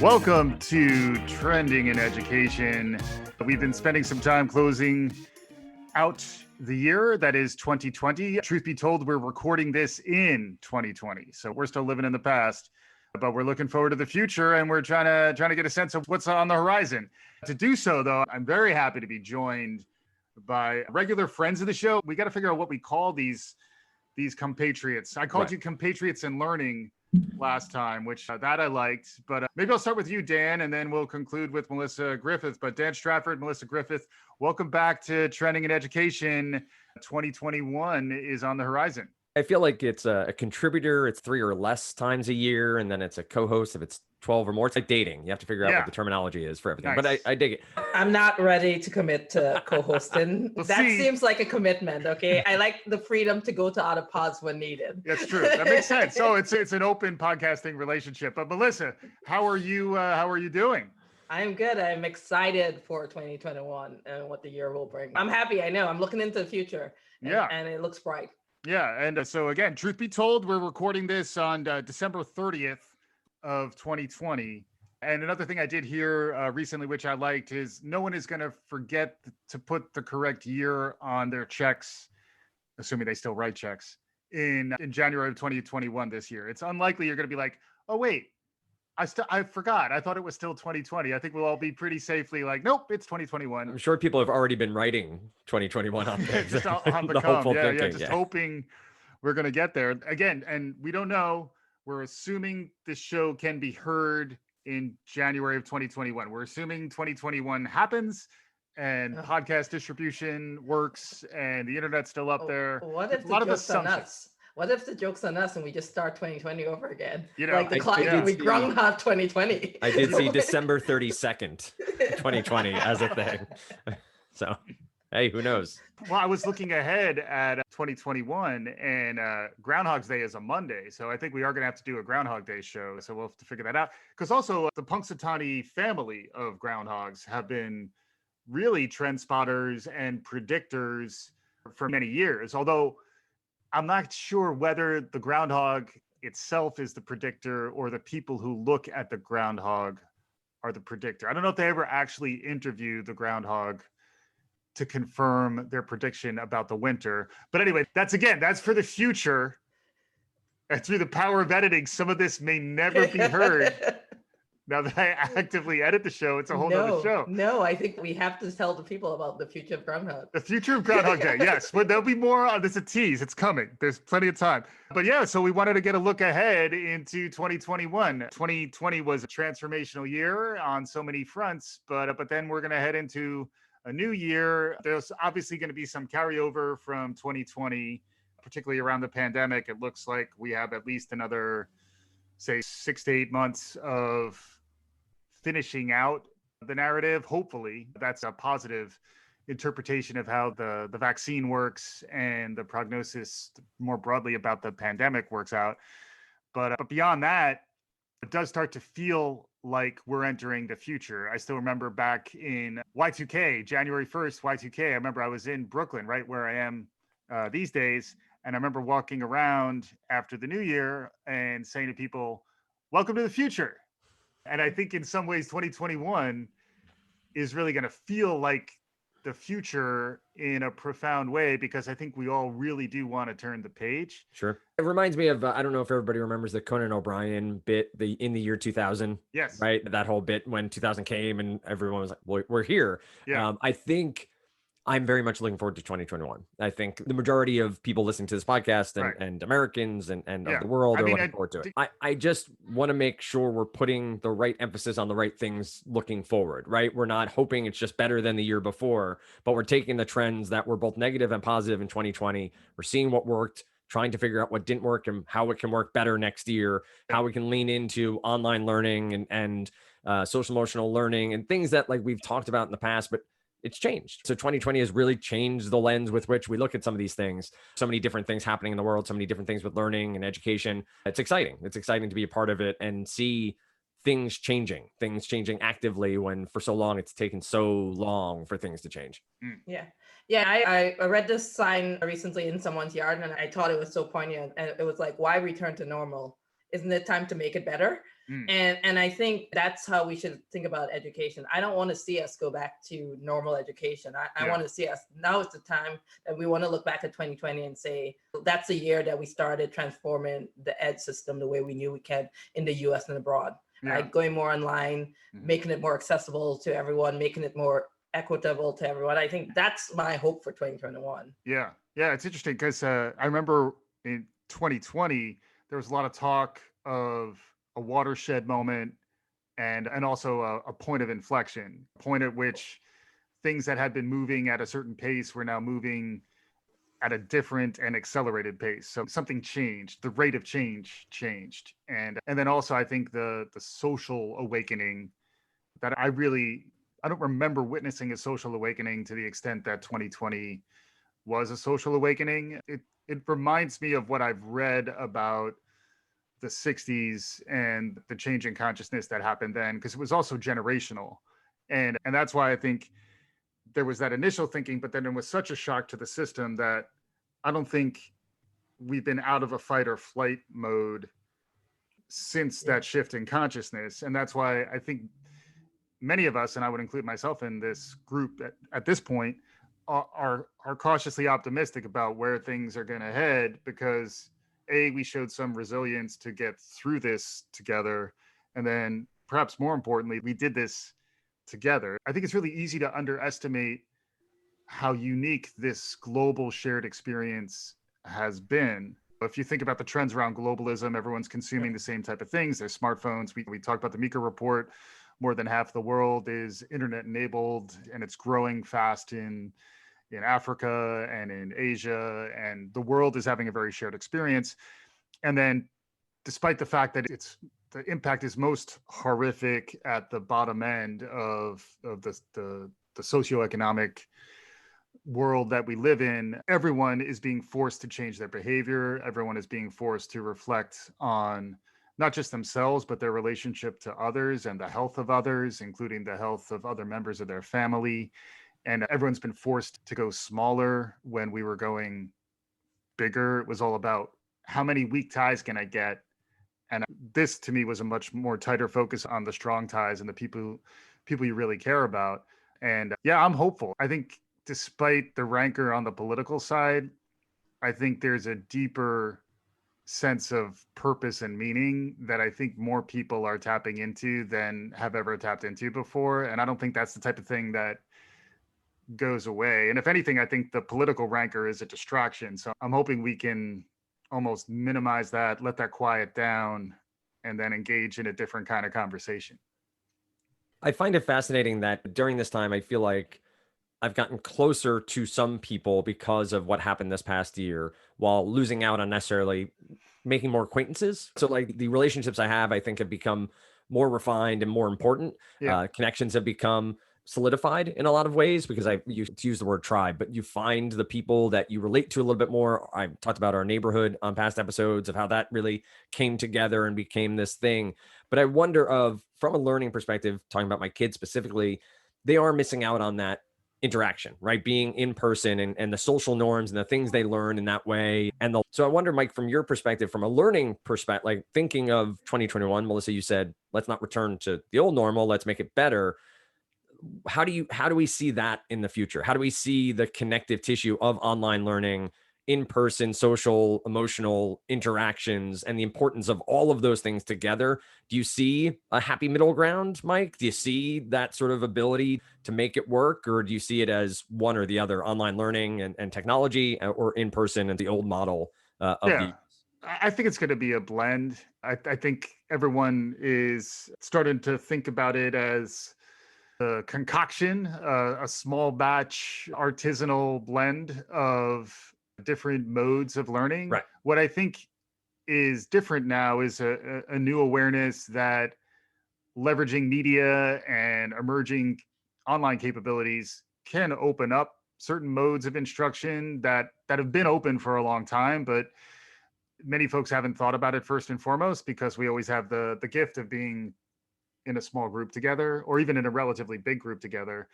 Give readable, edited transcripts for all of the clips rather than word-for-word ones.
Welcome to Trending in Education. We've been spending some time closing out the year that is 2020. Truth be told, we're recording this in 2020, so we're still living in the past, but we're looking forward to the future, and we're trying to get a sense of what's on the horizon. To do so, though, I'm very happy to be joined by regular friends of the show. We got to figure out what we call these compatriots. I called you compatriots in learning last time, which that I liked, but maybe I'll start with you, Dan, and then we'll conclude with Melissa Griffith. But Dan Strafford, Melissa Griffith, welcome back to Trending in Education. 2021 is on the horizon. I feel like it's a contributor. It's 3 or less times a year, and then it's a co-host if it's 12 or more. It's like dating. You have to figure out what the terminology is for everything. Nice. But I dig it. I'm not ready to commit to co-hosting. Seems like a commitment, okay? I like the freedom to go to other pods when needed. That's true. That makes sense. So it's an open podcasting relationship. But Melissa, how are you doing? I'm good. I'm excited for 2021 and what the year will bring. I'm happy. I know. I'm looking into the future. And it looks bright. Yeah. And so again, truth be told, we're recording this on December 30th of 2020. And another thing I did hear recently, which I liked, is no one is going to forget to put the correct year on their checks, assuming they still write checks, in January of 2021 this year. It's unlikely you're going to be like, oh, wait, I forgot. I thought it was still 2020. I think we'll all be pretty safely like, nope, it's 2021. I'm sure people have already been writing 2021 on things. Just on the hopeful thinking. Just hoping we're going to get there. Again, and we don't know. We're assuming this show can be heard in January of 2021. We're assuming 2021 happens and podcast distribution works and the internet's still up there. What if the joke's on us? What if the joke's on us and we just start 2020 over again? Like the clock, we groundhog 2020. I did see December 32nd, 2020 as a thing. So, hey, who knows? Well, I was looking ahead at 2021 and Groundhog's Day is a Monday. So I think we are going to have to do a Groundhog Day show. So we'll have to figure that out. Because also the Punxsutawney family of groundhogs have been really trend spotters and predictors for many years. Although I'm not sure whether the groundhog itself is the predictor or the people who look at the groundhog are the predictor. I don't know if they ever actually interview the groundhog to confirm their prediction about the winter. But anyway, that's for the future. And through the power of editing, some of this may never be heard. Now that I actively edit the show, it's a whole other show. No, I think we have to tell the people about the future of Groundhog. The future of Groundhog Day, yes. But there'll be more on this. A tease. It's coming. There's plenty of time. But yeah, so we wanted to get a look ahead into 2021. 2020 was a transformational year on so many fronts, but then we're going to head into a new year. There's obviously going to be some carryover from 2020, particularly around the pandemic. It looks like we have at least another, say, 6 to 8 months of finishing out the narrative. Hopefully, that's a positive interpretation of how the vaccine works and the prognosis more broadly about the pandemic works out. But beyond that, it does start to feel like we're entering the future. I still remember back in Y2K, January 1st, Y2K, I remember I was in Brooklyn, right where I am these days. And I remember walking around after the new year and saying to people, welcome to the future. And I think in some ways, 2021 is really going to feel like the future in a profound way, because I think we all really do want to turn the page. Sure. It reminds me of, I don't know if everybody remembers the Conan O'Brien bit in the year 2000. Yes. Right. That whole bit when 2000 came and everyone was like, well, we're here. Yeah. I think I'm very much looking forward to 2021. I think the majority of people listening to this podcast and Americans and of the world are looking forward to it. I just want to make sure we're putting the right emphasis on the right things looking forward, right? We're not hoping it's just better than the year before, but we're taking the trends that were both negative and positive in 2020. We're seeing what worked, trying to figure out what didn't work and how it can work better next year, how we can lean into online learning and social emotional learning and things that like we've talked about in the past, but it's changed. So 2020 has really changed the lens with which we look at some of these things. So many different things happening in the world, so many different things with learning and education. It's exciting. It's exciting to be a part of it and see things changing actively when for so long it's taken so long for things to change. Yeah. I read this sign recently in someone's yard and I thought it was so poignant. And it was like, why return to normal? Isn't it time to make it better? And I think that's how we should think about education. I don't want to see us go back to normal education. I want to see us, now is the time that we want to look back at 2020 and say, that's the year that we started transforming the ed system the way we knew we can in the US and abroad. Right? Going more online, making it more accessible to everyone, making it more equitable to everyone. I think that's my hope for 2021. Yeah, it's interesting because I remember in 2020, there was a lot of talk of a watershed moment and also a point of inflection, a point at which things that had been moving at a certain pace were now moving at a different and accelerated pace. So something changed, the rate of change changed. And then also I think the social awakening that I don't remember witnessing a social awakening to the extent that 2020 was a social awakening. It reminds me of what I've read about the 60s and the change in consciousness that happened then, because it was also generational. And that's why I think there was that initial thinking, but then it was such a shock to the system that I don't think we've been out of a fight or flight mode since that shift in consciousness. And that's why I think many of us, and I would include myself in this group at this point, are cautiously optimistic about where things are going to head, because we showed some resilience to get through this together. And then perhaps more importantly, we did this together. I think it's really easy to underestimate how unique this global shared experience has been. If you think about the trends around globalism, everyone's consuming the same type of things. There's smartphones. We talked about the Meeker report. More than half the world is internet enabled, and it's growing fast in Africa and in Asia, and the world is having a very shared experience. And then despite the fact that the impact is most horrific at the bottom end of the socioeconomic world that we live in, everyone is being forced to change their behavior. Everyone is being forced to reflect on not just themselves, but their relationship to others and the health of others, including the health of other members of their family. And everyone's been forced to go smaller when we were going bigger. It was all about how many weak ties can I get? And this to me was a much more tighter focus on the strong ties and the people you really care about. And I'm hopeful. I think despite the rancor on the political side, I think there's a deeper sense of purpose and meaning that I think more people are tapping into than have ever tapped into before. And I don't think that's the type of thing that goes away. And if anything, I think the political rancor is a distraction. So I'm hoping we can almost minimize that, let that quiet down, and then engage in a different kind of conversation. I find it fascinating that during this time, I feel like I've gotten closer to some people because of what happened this past year, while losing out on necessarily making more acquaintances. So like the relationships I have, I think have become more refined and more important. Connections have become solidified in a lot of ways, because I used to use the word tribe, but you find the people that you relate to a little bit more. I talked about our neighborhood on past episodes of how that really came together and became this thing. But I wonder from a learning perspective, talking about my kids specifically, they are missing out on that interaction, right? Being in person and the social norms and the things they learn in that way. So I wonder, Mike, from your perspective, from a learning perspective, like thinking of 2021, Melissa, you said, let's not return to the old normal, let's make it better. How do we see that in the future? How do we see the connective tissue of online learning, in-person, social, emotional interactions, and the importance of all of those things together? Do you see a happy middle ground, Mike? Do you see that sort of ability to make it work? Or do you see it as one or the other, online learning and technology, or in-person and the old model I think it's going to be a blend. I think everyone is starting to think about it as a concoction, a small batch artisanal blend of different modes of learning. Right. What I think is different now is a new awareness that leveraging media and emerging online capabilities can open up certain modes of instruction that have been open for a long time, but many folks haven't thought about it first and foremost, because we always have the gift of being in a small group together, or even in a relatively big group together.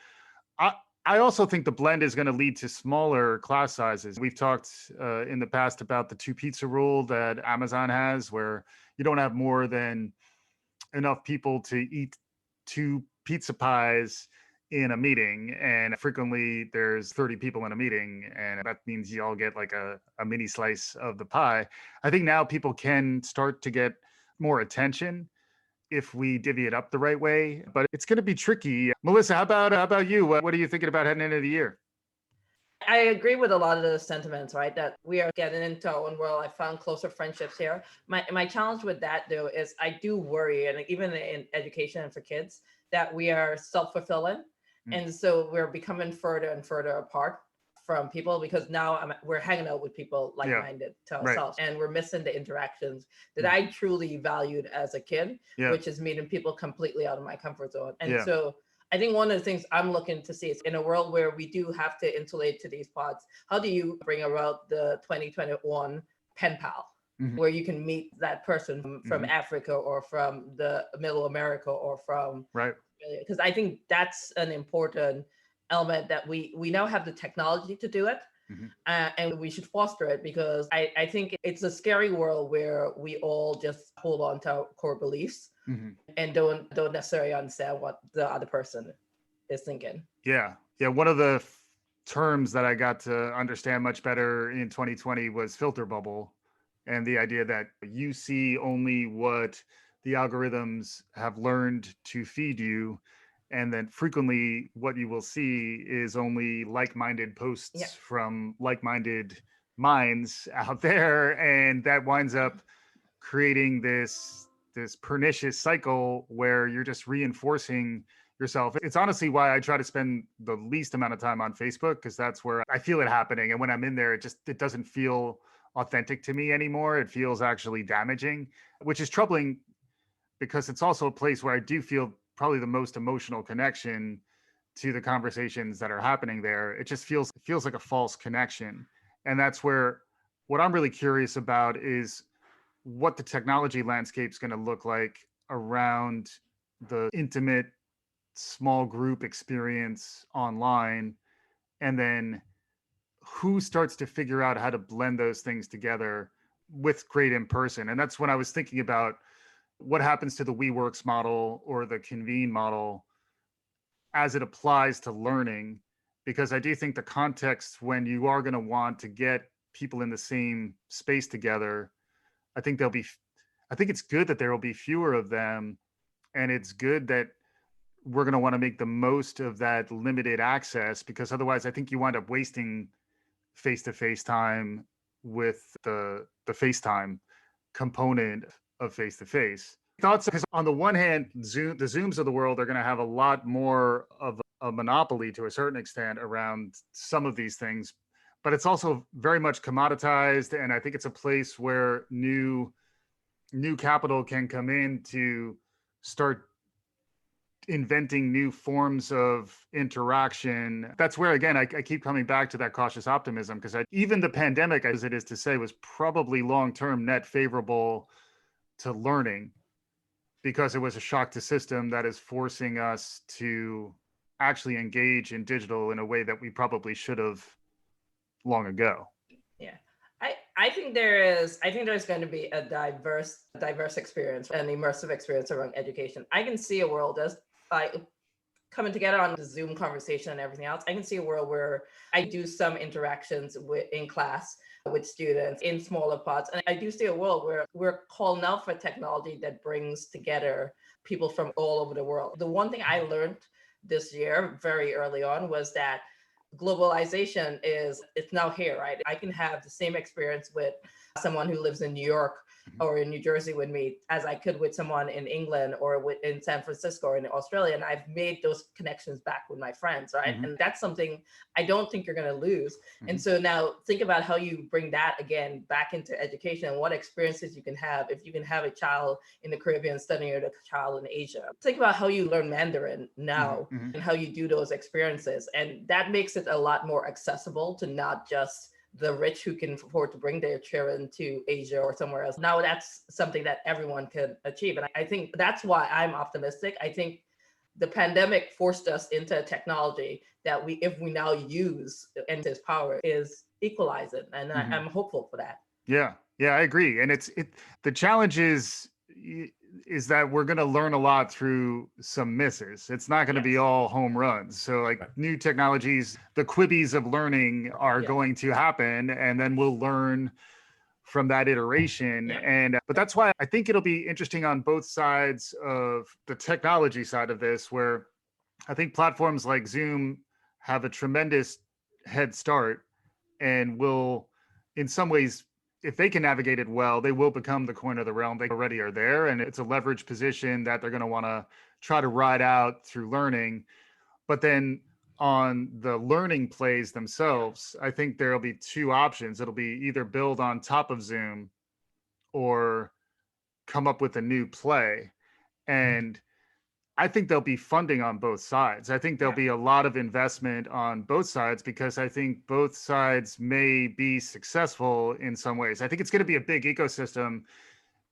I also think the blend is going to lead to smaller class sizes. We've talked in the past about the 2 pizza rule that Amazon has, where you don't have more than enough people to eat 2 pizza pies in a meeting, and frequently there's 30 people in a meeting, and that means you all get like a mini slice of the pie. I think now people can start to get more attention if we divvy it up the right way, but it's going to be tricky. Melissa, how about you? What are you thinking about heading into the year? I agree with a lot of the sentiments, right? That we are getting into our own world. I found closer friendships here. My challenge with that, though, is I do worry, and even in education and for kids, that we are self-fulfilling. And so we're becoming further and further apart from people, because now we're hanging out with people like-minded to ourselves, and we're missing the interactions that I truly valued as a kid, which is meeting people completely out of my comfort zone. And so I think one of the things I'm looking to see is, in a world where we do have to insulate to these pods, how do you bring about the 2021 pen pal, where you can meet that person from Africa or from the Middle America or from because I think that's an important element, that we now have the technology to do it. And we should foster it, because I think it's a scary world where we all just hold on to our core beliefs and don't necessarily understand what the other person is thinking. Yeah. One of the terms that I got to understand much better in 2020 was filter bubble, and the idea that you see only what the algorithms have learned to feed you. And then frequently what you will see is only like-minded posts from like-minded minds out there. And that winds up creating this pernicious cycle where you're just reinforcing yourself. It's honestly why I try to spend the least amount of time on Facebook, because that's where I feel it happening. And when I'm in there, it doesn't feel authentic to me anymore. It feels actually damaging, which is troubling, because it's also a place where I do feel probably the most emotional connection to the conversations that are happening there. It just feels like a false connection. And that's where what I'm really curious about is what the technology landscape is going to look like around the intimate small group experience online, and then who starts to figure out how to blend those things together with great in person. And that's when I was thinking about what happens to the WeWorks model or the Convene model as it applies to learning, because I do think the context when you are going to want to get people in the same space together, I think it's good that there will be fewer of them, and it's good that we're going to want to make the most of that limited access, because otherwise I think you wind up wasting face-to-face time with the FaceTime component of face-to-face. Thoughts? Because on the one hand, the Zooms of the world are going to have a lot more of a monopoly to a certain extent around some of these things, but it's also very much commoditized. And I think it's a place where new capital can come in to start inventing new forms of interaction. That's where, again, I keep coming back to that cautious optimism, because even the pandemic, as it is to say, was probably long-term net favorable to learning, because it was a shock to system that is forcing us to actually engage in digital in a way that we probably should have long ago. Yeah. I think there's going to be a diverse experience, an immersive experience around education. I can see a world as coming together on the Zoom conversation and everything else. I can see a world where I do some interactions in class with students in smaller pods. And I do see a world where we're calling out for technology that brings together people from all over the world. The one thing I learned this year very early on was that globalization it's now here, right? I can have the same experience with someone who lives in New York or in New Jersey with me as I could with someone in England or in San Francisco or in Australia. And I've made those connections back with my friends, right? And that's something I don't think you're going to lose. And so now think about how you bring that again back into education, and what experiences you can have if you can have a child in the Caribbean studying with a child in Asia. Think about how you learn Mandarin now and how you do those experiences. And that makes it a lot more accessible to not just the rich who can afford to bring their children to Asia or somewhere else. Now that's something that everyone can achieve. And I think that's why I'm optimistic. I think the pandemic forced us into a technology that if we now use and its power is equalize it. And I'm hopeful for that. Yeah, I agree. And the challenge is is that we're going to learn a lot through some misses. It's not going to be all home runs. So like new technologies, the Quibbies of learning are going to happen, and then we'll learn from that iteration. And but that's why I think it'll be interesting on both sides of the technology side of this, where I think platforms like Zoom have a tremendous head start and will, in some ways, if they can navigate it well, they will become the coin of the realm. They already are there, and it's a leverage position that they're going to want to try to ride out through learning. But then on the learning plays themselves, I think there'll be two options. It'll be either build on top of Zoom or come up with a new play. And I think there'll be funding on both sides. I think there'll be a lot of investment on both sides, because I think both sides may be successful in some ways. I think it's going to be a big ecosystem.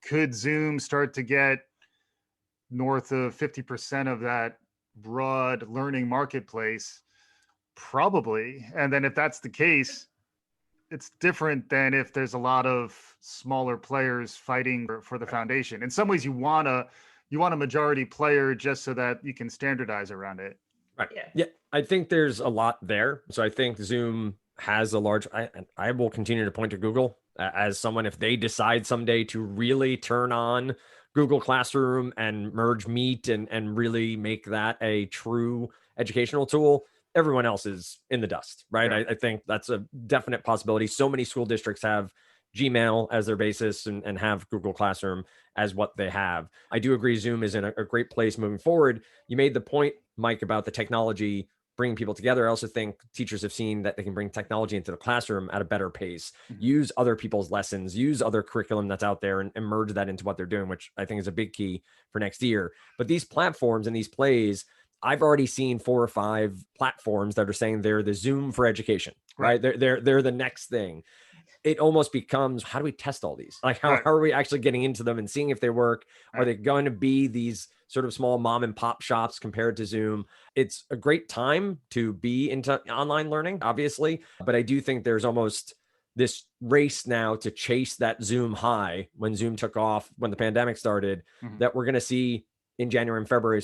Could Zoom start to get north of 50% of that broad learning marketplace? Probably. And then if that's the case, it's different than if there's a lot of smaller players fighting for the foundation. In some ways, you want a majority player just so that you can standardize around it. Right. Yeah. I think there's a lot there. So I think Zoom has a large, I will continue to point to Google as someone, if they decide someday to really turn on Google Classroom and merge Meet and really make that a true educational tool, everyone else is in the dust, right? Yeah. I think that's a definite possibility. So many school districts have Gmail as their basis and have Google Classroom as what they have. I do agree Zoom is in a great place moving forward. You made the point, Mike, about the technology bringing people together. I also think teachers have seen that they can bring technology into the classroom at a better pace, use other people's lessons, use other curriculum that's out there, and merge that into what they're doing, which I think is a big key for next year. But these platforms and these plays, I've already seen 4 or 5 platforms that are saying they're the Zoom for education, right? They're the next thing. It almost becomes, how do we test all these? Like, how are we actually getting into them and seeing if they work? Are they going to be these sort of small mom and pop shops compared to Zoom? It's a great time to be into online learning, obviously, but I do think there's almost this race now to chase that Zoom high when Zoom took off, when the pandemic started, that we're going to see in January and February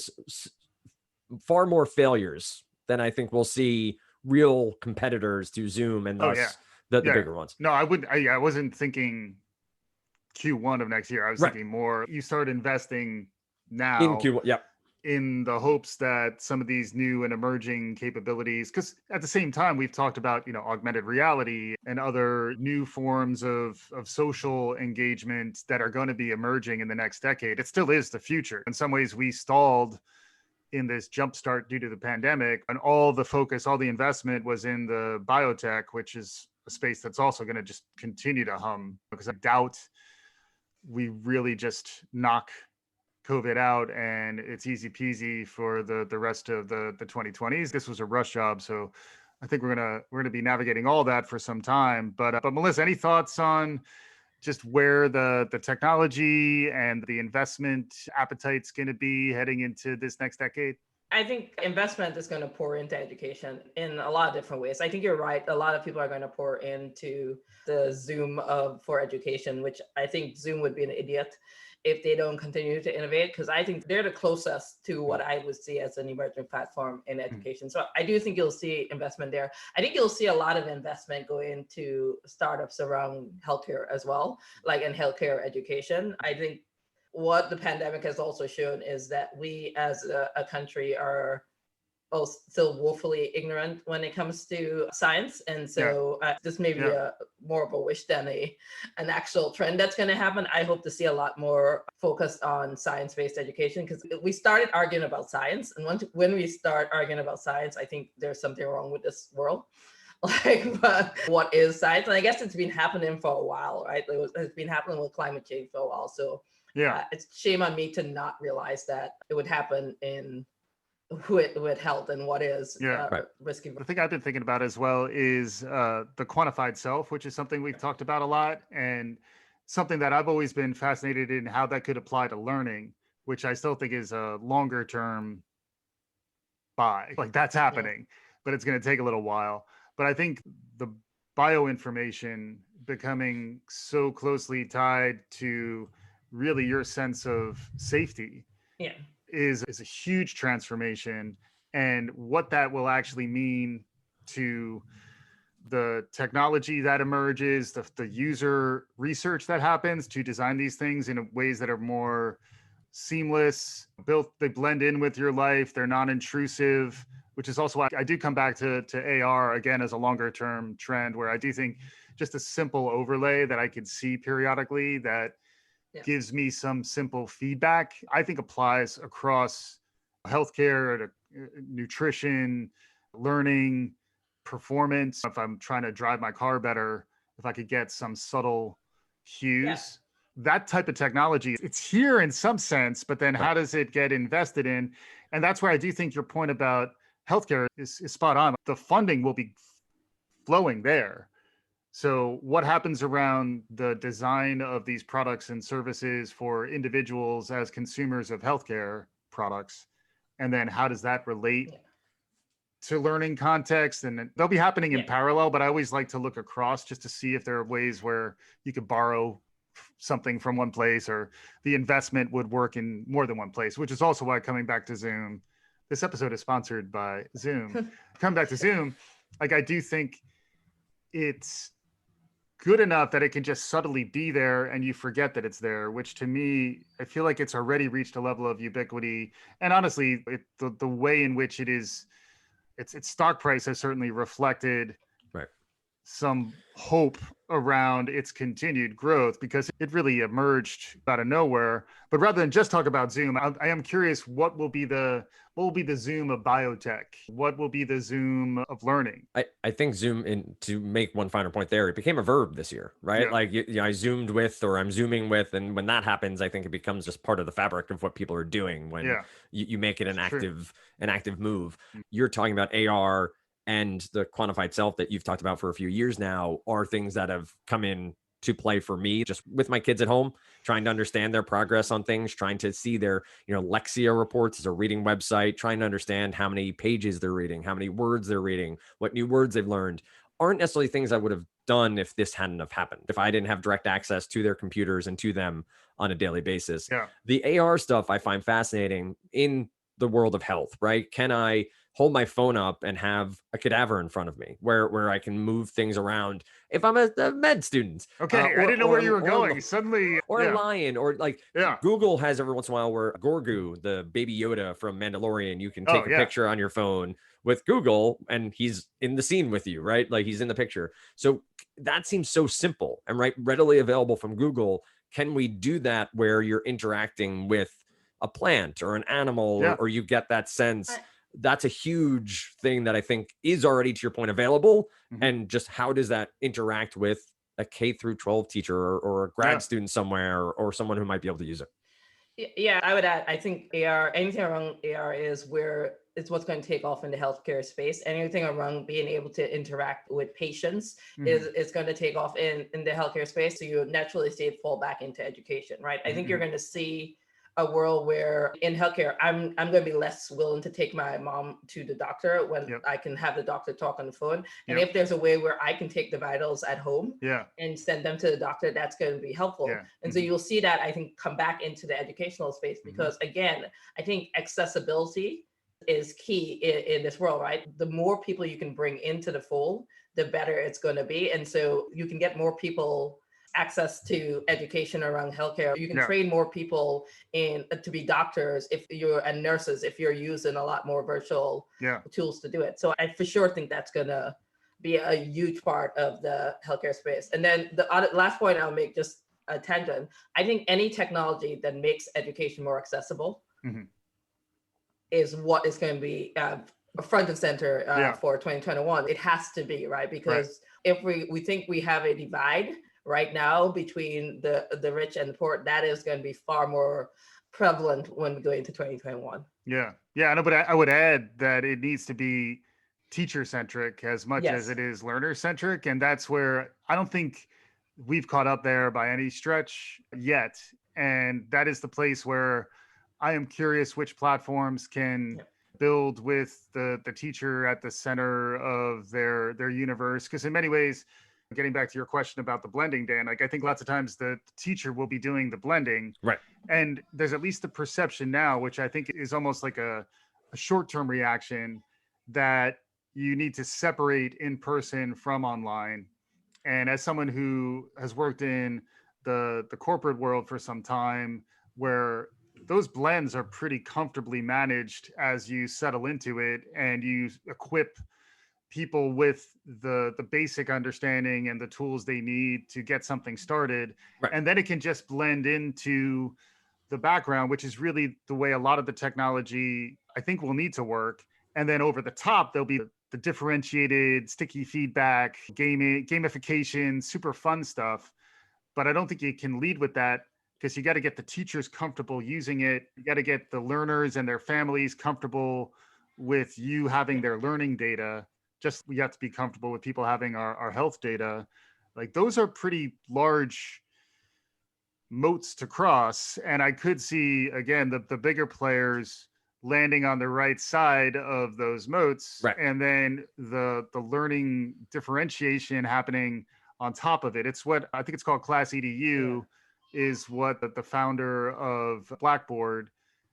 far more failures than I think we'll see real competitors to Zoom and thus the bigger ones. No, I wasn't thinking Q1 of next year. I was thinking more, you start investing now in Q1, in the hopes that some of these new and emerging capabilities, because at the same time, we've talked about, augmented reality and other new forms of social engagement that are going to be emerging in the next decade. It still is the future. In some ways, we stalled in this jumpstart due to the pandemic, and all the focus, all the investment was in the biotech, which is a space that's also going to just continue to hum, because I doubt we really just knock COVID out and it's easy peasy for the rest of the 2020s. This was a rush job, so I think we're gonna be navigating all that for some time. But Melissa, any thoughts on just where the technology and the investment appetite's going to be heading into this next decade? I think investment is going to pour into education in a lot of different ways. I think you're right. A lot of people are going to pour into the Zoom for education, which I think Zoom would be an idiot if they don't continue to innovate, because I think they're the closest to what I would see as an emerging platform in education. So I do think you'll see investment there. I think you'll see a lot of investment go into startups around healthcare as well, like in healthcare education. I think what the pandemic has also shown is that we as a country are still woefully ignorant when it comes to science. And so this may be more of a wish than an actual trend that's going to happen. I hope to see a lot more focused on science-based education, because we started arguing about science. And when we start arguing about science, I think there's something wrong with this world. But what is science? And I guess it's been happening for a while, right? It's been happening with climate change for a while. So it's shame on me to not realize that it would happen in with health and what is risky. The thing I've been thinking about as well is the quantified self, which is something we've talked about a lot, and something that I've always been fascinated in how that could apply to learning, which I still think is a longer term buy. Like that's happening, but it's going to take a little while. But I think the bioinformation becoming so closely tied to really your sense of safety Yeah. is a huge transformation, and what that will actually mean to the technology that emerges, the user research that happens to design these things in ways that are more seamless, built, they blend in with your life, they're non-intrusive, which is also why I do come back to AR again as a longer term trend, where I do think just a simple overlay that I could see periodically that gives me some simple feedback, I think applies across healthcare, nutrition, learning, performance. If I'm trying to drive my car better, if I could get some subtle cues, that type of technology, it's here in some sense, but then how does it get invested in? And that's where I do think your point about healthcare is spot on. The funding will be flowing there. So what happens around the design of these products and services for individuals as consumers of healthcare products? And then how does that relate to learning context? And they'll be happening in parallel, but I always like to look across just to see if there are ways where you could borrow something from one place or the investment would work in more than one place, which is also why, coming back to Zoom, this episode is sponsored by Zoom. Coming back to Zoom, like I do think it's good enough that it can just subtly be there and you forget that it's there, which to me, I feel like it's already reached a level of ubiquity. And honestly, the way in which its stock price has certainly reflected some hope around its continued growth, because it really emerged out of nowhere. But rather than just talk about Zoom, I am curious, what will be the Zoom of biotech? What will be the Zoom of learning? I think Zoom, in to make one finer point there, it became a verb this year, right? Yeah. Like I zoomed with, or I'm zooming with, and when that happens, I think it becomes just part of the fabric of what people are doing when you make it an active move. You're talking about AR and the quantified self that you've talked about for a few years now are things that have come in to play for me, just with my kids at home, trying to understand their progress on things, trying to see their, Lexia reports as a reading website, trying to understand how many pages they're reading, how many words they're reading, what new words they've learned, aren't necessarily things I would have done if this hadn't have happened, if I didn't have direct access to their computers and to them on a daily basis. The AR stuff I find fascinating in the world of health, right? Can I hold my phone up and have a cadaver in front of me where I can move things around if I'm a med student? Okay, I didn't know where you were going. Suddenly, or a lion, or like Google has every once in a while where Gorgu, the baby Yoda from Mandalorian, you can take a picture on your phone with Google and he's in the scene with you, right? Like he's in the picture. So that seems so simple and readily available from Google. Can we do that where you're interacting with a plant or an animal, or you get that sense? That's a huge thing that I think is already, to your point, available. And just how does that interact with a K through 12 teacher or a grad student somewhere, or someone who might be able to use it? Yeah, I would add, I think AR, anything around AR is where it's what's going to take off in the healthcare space. Anything around being able to interact with patients is going to take off in the healthcare space. So you naturally fall back into education, right? I think you're going to see a world where in healthcare, I'm going to be less willing to take my mom to the doctor when I can have the doctor talk on the phone. And if there's a way where I can take the vitals at home and send them to the doctor, that's going to be helpful. And so you'll see that, I think, come back into the educational space, because again, I think accessibility is key in this world, right? The more people you can bring into the fold, the better it's going to be. And so you can get more people access to education around healthcare. You can train more people to be doctors and nurses if you're using a lot more virtual tools to do it. So I for sure think that's going to be a huge part of the healthcare space. And then the last point I'll make, just a tangent, I think any technology that makes education more accessible is what is going to be front and center for 2021. It has to be, right? Because if we think we have a divide right now between the rich and the poor, that is going to be far more prevalent when we go into 2021. Yeah. No, but I would add that it needs to be teacher centric as much as it is learner centric. And that's where I don't think we've caught up there by any stretch yet. And that is the place where I am curious which platforms can build with the teacher at the center of their universe. Because in many ways, getting back to your question about the blending, Dan, like I think lots of times the teacher will be doing the blending. Right. And there's at least the perception now, which I think is almost like a short-term reaction, that you need to separate in person from online. And as someone who has worked in the corporate world for some time, where those blends are pretty comfortably managed as you settle into it and you equip people with the basic understanding and the tools they need to get something started. Right. And then it can just blend into the background, which is really the way a lot of the technology I think will need to work. And then over the top, there'll be the differentiated sticky feedback, gamification, super fun stuff. But I don't think you can lead with that, because you got to get the teachers comfortable using it. You got to get the learners and their families comfortable with you having their learning data. Just we have to be comfortable with people having our health data. Like those are pretty large moats to cross. And I could see, again, the bigger players landing on the right side of those moats, right. And then the learning differentiation happening on top of it. It's what I think it's called Class EDU, is what the founder of Blackboard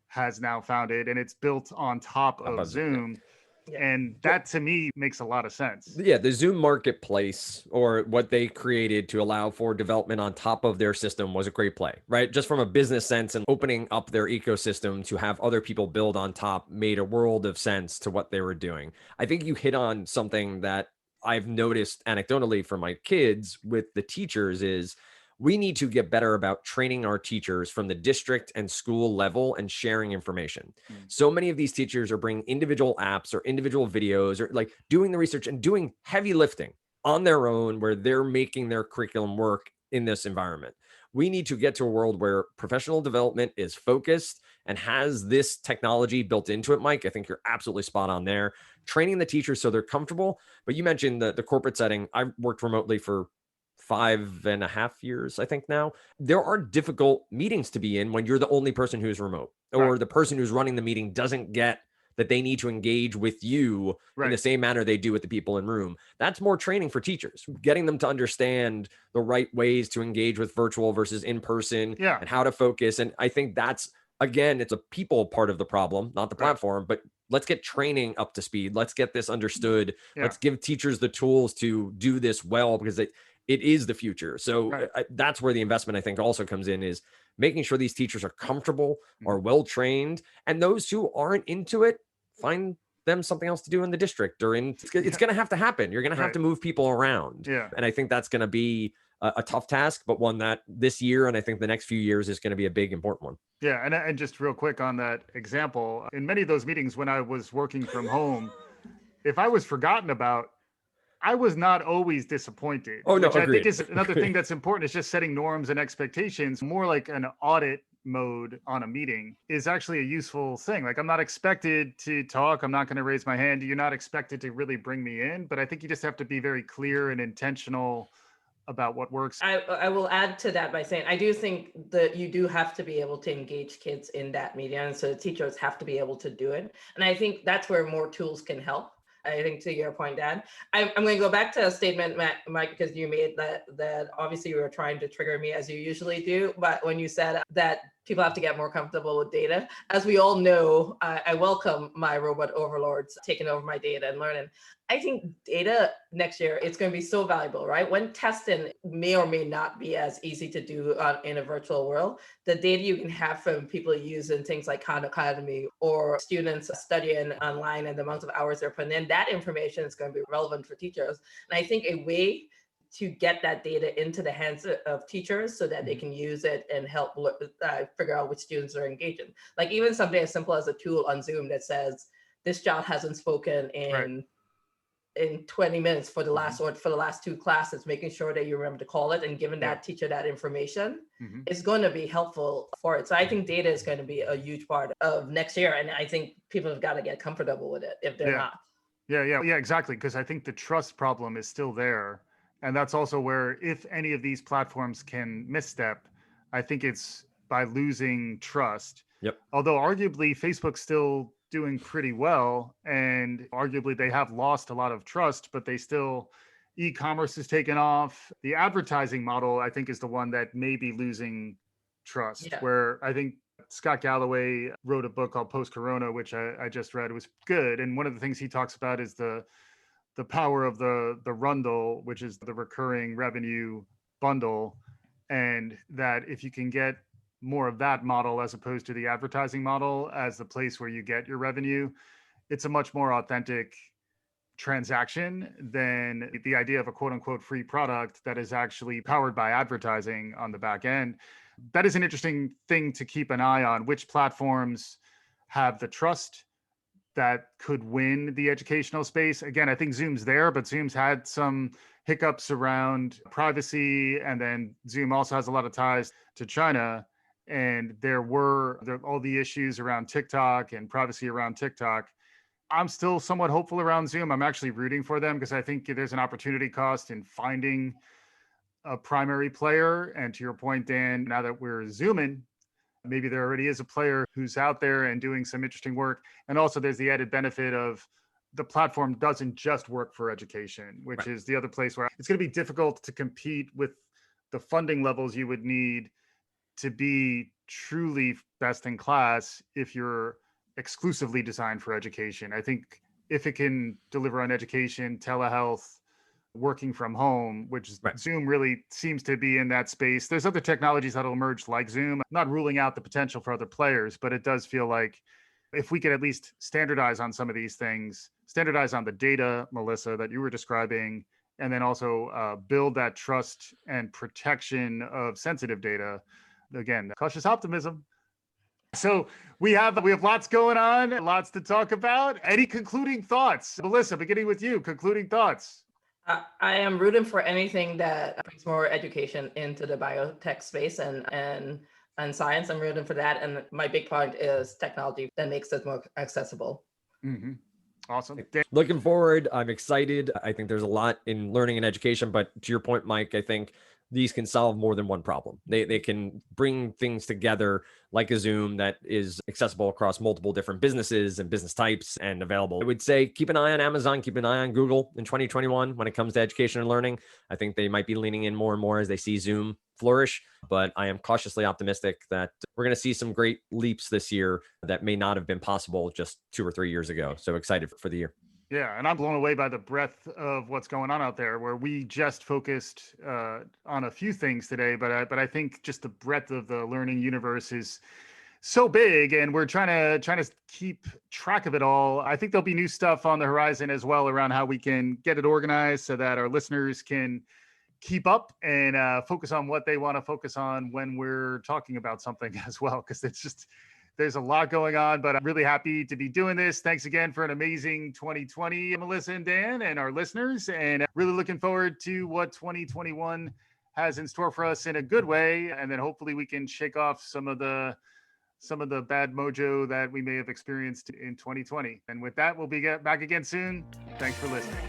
has now founded, and it's built on top of Zoom. Yeah. And that to me makes a lot of sense. Yeah, the Zoom marketplace, or what they created to allow for development on top of their system, was a great play, right? Just from a business sense, and opening up their ecosystem to have other people build on top made a world of sense to what they were doing. I think you hit on something that I've noticed anecdotally from my kids with the teachers is we need to get better about training our teachers from the district and school level and sharing information. So many of these teachers are bringing individual apps or individual videos, or like doing the research and doing heavy lifting on their own, where they're making their curriculum work in this environment. We need to get to a world where professional development is focused and has this technology built into it. Mike, I think you're absolutely spot on there. Training the teachers so they're comfortable. But you mentioned the corporate setting. I've worked remotely for 5.5 years, I think now. There are difficult meetings to be in when you're the only person who's remote, or the person who's running the meeting doesn't get that they need to engage with you in the same manner they do with the people in room. That's more training for teachers, getting them to understand the right ways to engage with virtual versus in person, and how to focus. And I think that's, again, it's a people part of the problem, not the platform, but let's get training up to speed. Let's get this understood. Let's give teachers the tools to do this well, because it is the future. So that's where the investment, I think, also comes in, is making sure these teachers are comfortable, are well-trained, and those who aren't into it, find them something else to do in the district, or it's going to have to happen. You're going to have to move people around. And I think that's going to be a tough task, but one that this year, and I think the next few years, is going to be a big, important one. Yeah. And just real quick on that example, in many of those meetings when I was working from home, if I was forgotten about, I was not always disappointed. Oh, no, which I think is another thing that's important, is just setting norms and expectations. More like an audit mode on a meeting is actually a useful thing. Like, I'm not expected to talk. I'm not going to raise my hand. You're not expected to really bring me in. But I think you just have to be very clear and intentional about what works. I will add to that by saying, I do think that you do have to be able to engage kids in that media. And so the teachers have to be able to do it. And I think that's where more tools can help. I think, to your point, Dan, I'm going to go back to a statement, Mike, because you made that obviously you were trying to trigger me, as you usually do. But when you said that people have to get more comfortable with data, as we all know, I welcome my robot overlords taking over my data and learning. I think data next year, it's going to be so valuable, right? When testing may or may not be as easy to do in a virtual world, the data you can have from people using things like Khan Academy, or students studying online and the amount of hours they're putting in, that information is going to be relevant for teachers. And I think a way to get that data into the hands of teachers so that they can use it and help figure out which students are engaging. Like even something as simple as a tool on Zoom that says, this child hasn't spoken in 20 minutes for the last two classes, making sure that you remember to call it and giving that teacher that information is going to be helpful for it. So I think data is going to be a huge part of next year. And I think people have got to get comfortable with it if they're not. Yeah, exactly. Because I think the trust problem is still there. And that's also where, if any of these platforms can misstep, I think it's by losing trust. Although arguably Facebook's still doing pretty well, and arguably they have lost a lot of trust, but they still, e-commerce has taken off. The advertising model, I think, is the one that may be losing trust, where I think Scott Galloway wrote a book called Post-Corona, which I just read. It was good. And one of the things he talks about is the power of the rundle, which is the recurring revenue bundle. And that if you can get more of that model as opposed to the advertising model as the place where you get your revenue, it's a much more authentic transaction than the idea of a quote unquote free product that is actually powered by advertising on the back end. That is an interesting thing to keep an eye on. Which platforms have the trust that could win the educational space? Again, I think Zoom's there, but Zoom's had some hiccups around privacy. And then Zoom also has a lot of ties to China. And there were all the issues around TikTok and privacy around TikTok. I'm still somewhat hopeful around Zoom. I'm actually rooting for them because I think there's an opportunity cost in finding a primary player. And to your point, Dan, now that we're Zooming, maybe there already is a player who's out there and doing some interesting work. And also there's the added benefit of the platform doesn't just work for education, which is the other place where it's going to be difficult to compete with the funding levels you would need to be truly best in class if you're exclusively designed for education. I think if it can deliver on education, telehealth, working from home, which Zoom really seems to be in that space. There's other technologies that'll emerge like Zoom. I'm not ruling out the potential for other players, but it does feel like if we could at least standardize on some of these things, standardize on the data, Melissa, that you were describing, and then also build that trust and protection of sensitive data. Again, cautious optimism. So we have lots going on, lots to talk about. Any concluding thoughts? Melissa, beginning with you, concluding thoughts. I am rooting for anything that brings more education into the biotech space and science. I'm rooting for that. And my big point is technology that makes it more accessible. Mm-hmm. Awesome. Looking forward. I'm excited. I think there's a lot in learning and education, but to your point, Mike, I think these can solve more than one problem. They can bring things together like a Zoom that is accessible across multiple different businesses and business types and available. I would say keep an eye on Amazon, keep an eye on Google in 2021 when it comes to education and learning. I think they might be leaning in more and more as they see Zoom flourish, but I am cautiously optimistic that we're going to see some great leaps this year that may not have been possible just 2 or 3 years ago. So excited for the year. Yeah, and I'm blown away by the breadth of what's going on out there, where we just focused on a few things today, but I think just the breadth of the learning universe is so big, and we're trying to keep track of it all. I think there'll be new stuff on the horizon as well around how we can get it organized so that our listeners can keep up and focus on what they want to focus on when we're talking about something as well, because it's just there's a lot going on, but I'm really happy to be doing this. Thanks again for an amazing 2020, Melissa and Dan, and our listeners, and really looking forward to what 2021 has in store for us in a good way. And then hopefully we can shake off some of the bad mojo that we may have experienced in 2020. And with that, we'll be back again soon. Thanks for listening.